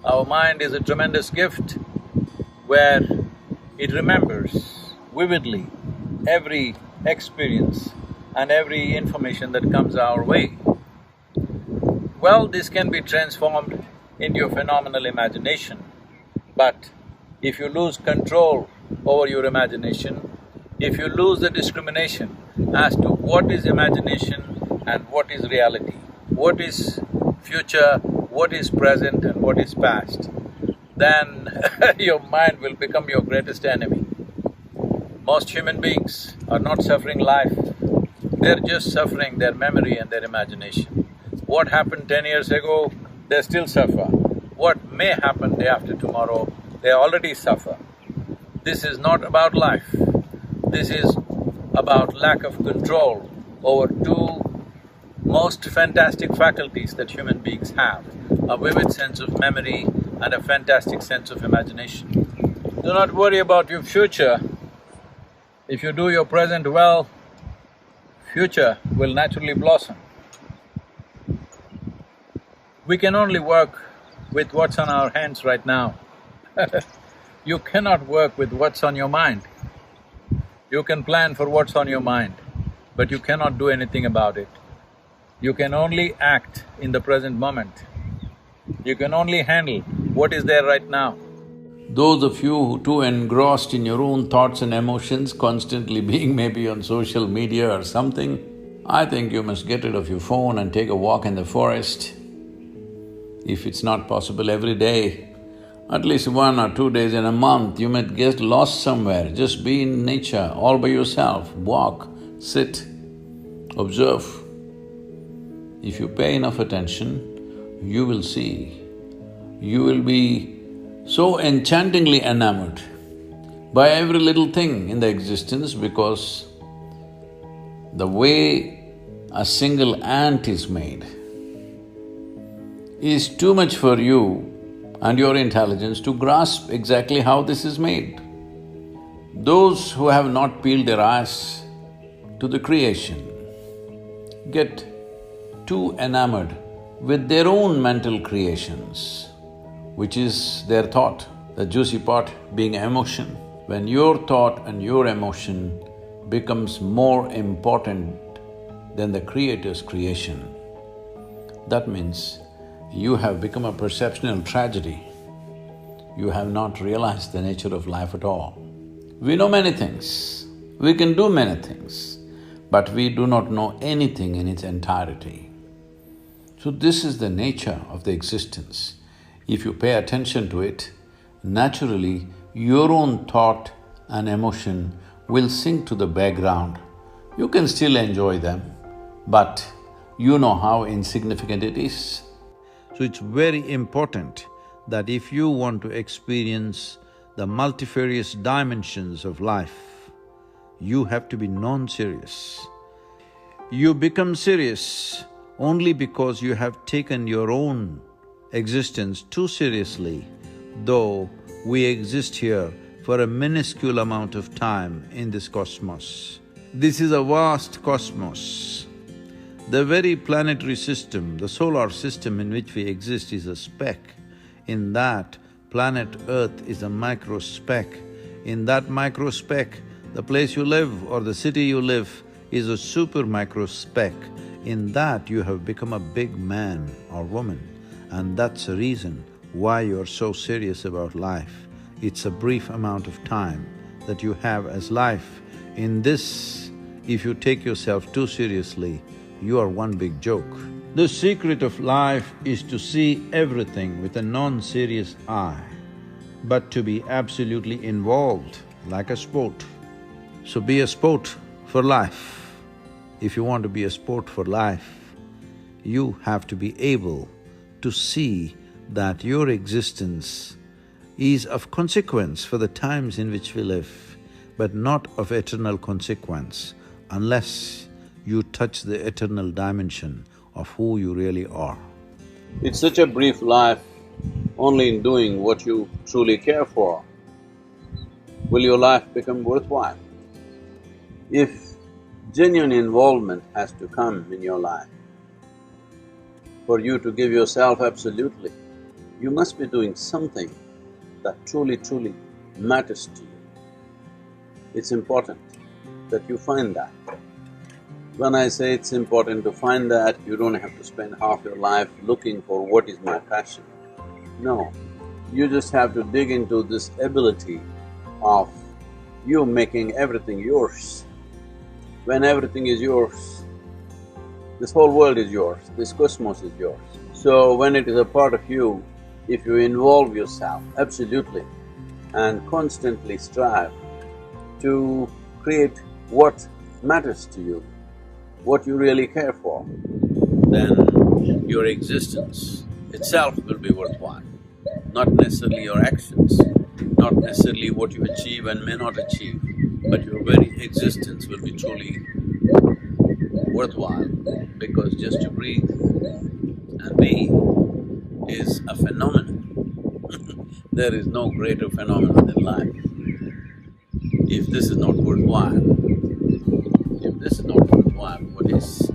Our mind is a tremendous gift where it remembers vividly every experience and every information that comes our way. Well, this can be transformed into a phenomenal imagination, but if you lose control over your imagination, if you lose the discrimination as to what is imagination and what is reality, what is future, what is present and what is past, then your mind will become your greatest enemy. Most human beings are not suffering life, they're just suffering their memory and their imagination. What happened 10 years ago, they still suffer. What may happen day after tomorrow, they already suffer. This is not about life. This is about lack of control over two most fantastic faculties that human beings have, a vivid sense of memory and a fantastic sense of imagination. Do not worry about your future. If you do your present well, future will naturally blossom. We can only work with what's on our hands right now. You cannot work with what's on your mind. You can plan for what's on your mind, but you cannot do anything about it. You can only act in the present moment. You can only handle what is there right now. Those of you who too engrossed in your own thoughts and emotions, constantly being maybe on social media or something, I think you must get rid of your phone and take a walk in the forest. If it's not possible every day, at least 1 or 2 days in a month, you might get lost somewhere. Just be in nature all by yourself, walk, sit, observe. If you pay enough attention, you will see. You will be so enchantingly enamored by every little thing in the existence because the way a single ant is made is too much for you and your intelligence to grasp exactly how this is made. Those who have not peeled their eyes to the creation get too enamored with their own mental creations, which is their thought, the juicy part being emotion. When your thought and your emotion becomes more important than the Creator's creation, that means you have become a perceptual tragedy. You have not realized the nature of life at all. We know many things, we can do many things, but we do not know anything in its entirety. So this is the nature of the existence. If you pay attention to it, naturally your own thought and emotion will sink to the background. You can still enjoy them, but you know how insignificant it is. So it's very important that if you want to experience the multifarious dimensions of life, you have to be non-serious. You become serious only because you have taken your own existence too seriously, though we exist here for a minuscule amount of time in this cosmos. This is a vast cosmos. The very planetary system, the solar system in which we exist is a speck. In that, planet Earth is a micro speck. In that micro speck, the place you live or the city you live is a super micro speck. In that, you have become a big man or woman, and that's the reason why you're so serious about life. It's a brief amount of time that you have as life. In this, if you take yourself too seriously, you are one big joke. The secret of life is to see everything with a non-serious eye, but to be absolutely involved like a sport. So be a sport for life. If you want to be a sport for life, you have to be able to see that your existence is of consequence for the times in which we live, but not of eternal consequence unless you touch the eternal dimension of who you really are. It's such a brief life, only in doing what you truly care for will your life become worthwhile. If genuine involvement has to come in your life, for you to give yourself absolutely, you must be doing something that truly matters to you. It's important that you find that. When I say it's important to find that, you don't have to spend half your life looking for what is my passion. No, you just have to dig into this ability of you making everything yours. When everything is yours, this whole world is yours, this cosmos is yours. So when it is a part of you, if you involve yourself absolutely and constantly strive to create what matters to you, what you really care for, then your existence itself will be worthwhile. Not necessarily your actions, not necessarily what you achieve and may not achieve, but your very existence will be truly worthwhile, because just to breathe and be is a phenomenon. There is no greater phenomenon than life. If this is not worthwhile, what is?